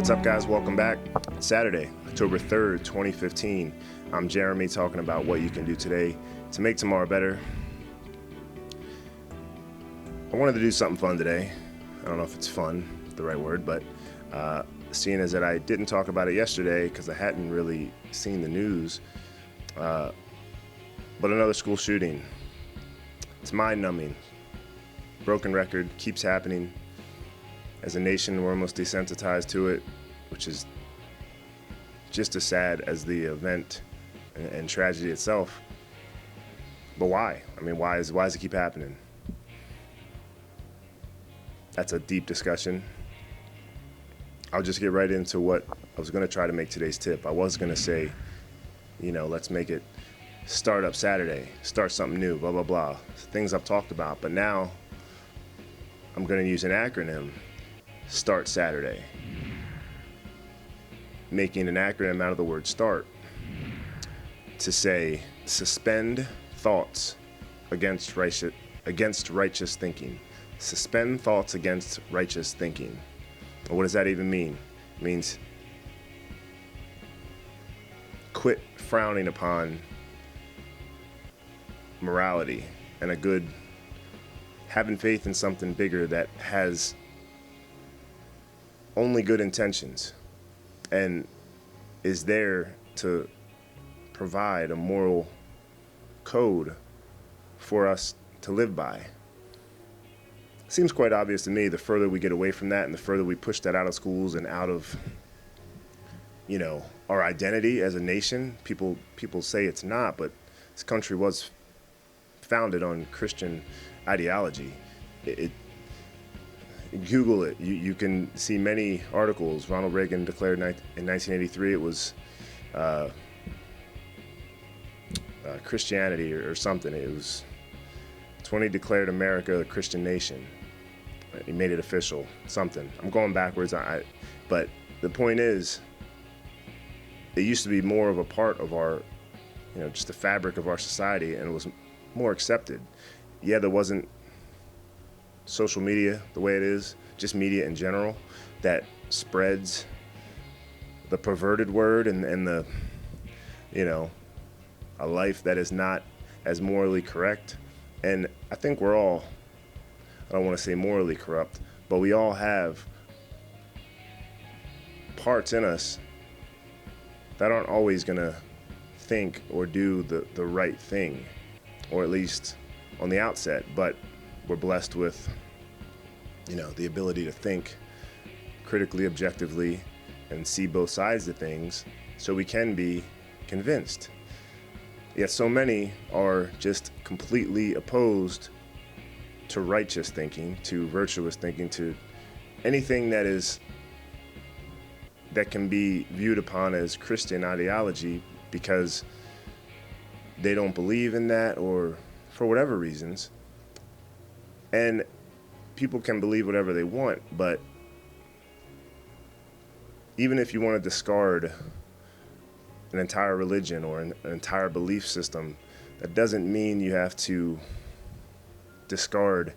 What's up, guys? Welcome back. It's Saturday, October 3rd, 2015. I'm Jeremy, talking about what you can do today to make tomorrow better. I wanted to do something fun today. I don't know if it's fun, the right word, but seeing as that I didn't talk about it yesterday because I hadn't really seen the news, but another school shooting. It's mind-numbing. Broken record, keeps happening. As a nation, we're almost desensitized to it, which is just as sad as the event and tragedy itself. But why? I mean, why does it keep happening? That's a deep discussion. I'll just get right into what I was going to try to make today's tip. I was going to say, let's make it Startup Saturday, start something new, blah, blah, blah. Things I've talked about. But now I'm going to use an acronym, Start Saturday. Making an acronym out of the word start to say, suspend thoughts against righteous thinking. Suspend thoughts against righteous thinking. What does that even mean? It means quit frowning upon morality and having faith in something bigger that has only good intentions and is there to provide a moral code for us to live by. Seems quite obvious to me. The further we get away from that and the further we push that out of schools and out of our identity as a nation. People say it's not, but this country was founded on Christian ideology. Google it. You can see many articles. Ronald Reagan declared in 1983 it was Christianity or something. It was 20 declared America a Christian nation. He made it official, something. I'm going backwards. But the point is, it used to be more of a part of our, just the fabric of our society, and it was more accepted. Yeah, there wasn't social media the way it is, just media in general, that spreads the perverted word and the, a life that is not as morally correct. And I think we're all, I don't want to say morally corrupt, but we all have parts in us that aren't always going to think or do the right thing, or at least on the outset, but we're blessed with, the ability to think critically, objectively, and see both sides of things so we can be convinced. Yet so many are just completely opposed to righteous thinking, to virtuous thinking, to anything that can be viewed upon as Christian ideology, because they don't believe in that or for whatever reasons. And people can believe whatever they want, but even if you want to discard an entire religion or an entire belief system, that doesn't mean you have to discard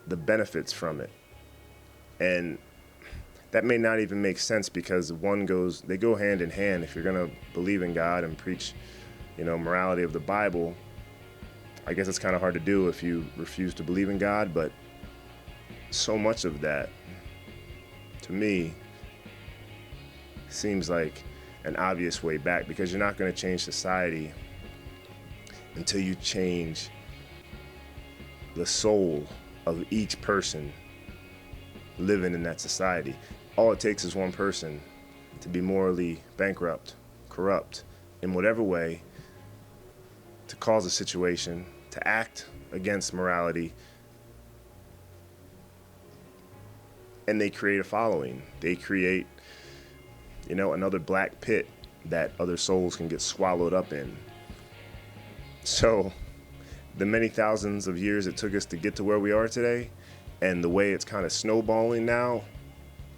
the benefits from it. And that may not even make sense, because they go hand in hand. If you're going to believe in God and preach, morality of the Bible, I guess it's kind of hard to do if you refuse to believe in God. But so much of that, to me, seems like an obvious way back, because you're not going to change society until you change the soul of each person living in that society. All it takes is one person to be morally bankrupt, corrupt, in whatever way, to cause a situation, to act against morality, and they create a following. They create, another black pit that other souls can get swallowed up in. So the many thousands of years it took us to get to where we are today, and the way it's kind of snowballing now,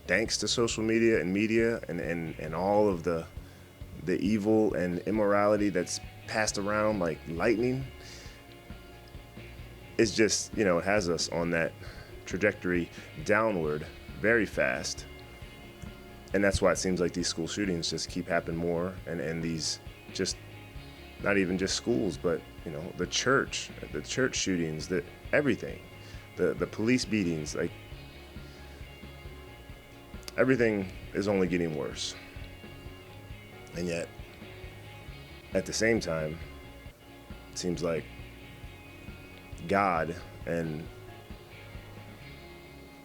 thanks to social media and all of the evil and immorality that's passed around like lightning, it's just, it has us on that trajectory downward very fast. And that's why it seems like these school shootings just keep happening more, and these just not even just schools, but the church shootings, everything, the police beatings, like everything is only getting worse. And yet, at the same time, it seems like God and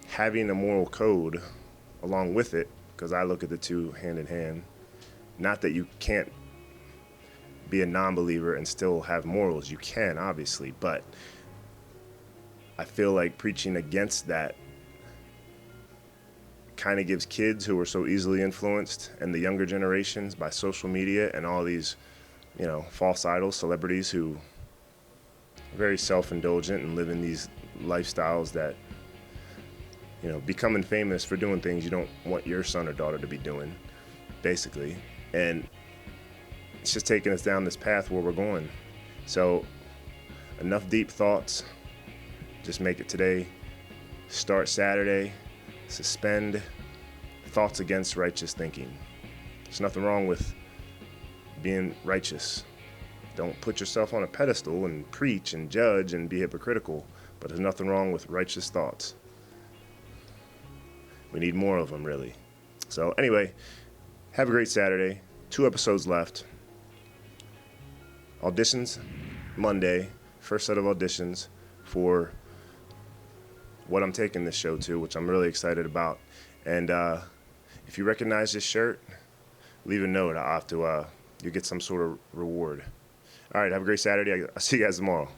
having a moral code along with it, because I look at the two hand in hand. Not that you can't be a non-believer and still have morals. You can, obviously, but I feel like preaching against that kind of gives kids who are so easily influenced, and the younger generations, by social media and all these, false idols, celebrities who are very self-indulgent and live in these lifestyles that, becoming famous for doing things you don't want your son or daughter to be doing, basically. And it's just taking us down this path where we're going. So enough deep thoughts. Just make it today. Start Saturday. Suspend. Thoughts against righteous thinking. There's nothing wrong with being righteous. Don't put yourself on a pedestal and preach and judge and be hypocritical, but there's nothing wrong with righteous thoughts. We need more of them, really. So anyway, have a great Saturday. 2 episodes left. Auditions Monday. First set of auditions for what I'm taking this show to, which I'm really excited about. And if you recognize this shirt, leave a note. I'll have to, you'll get some sort of reward. All right, have a great Saturday. I'll see you guys tomorrow.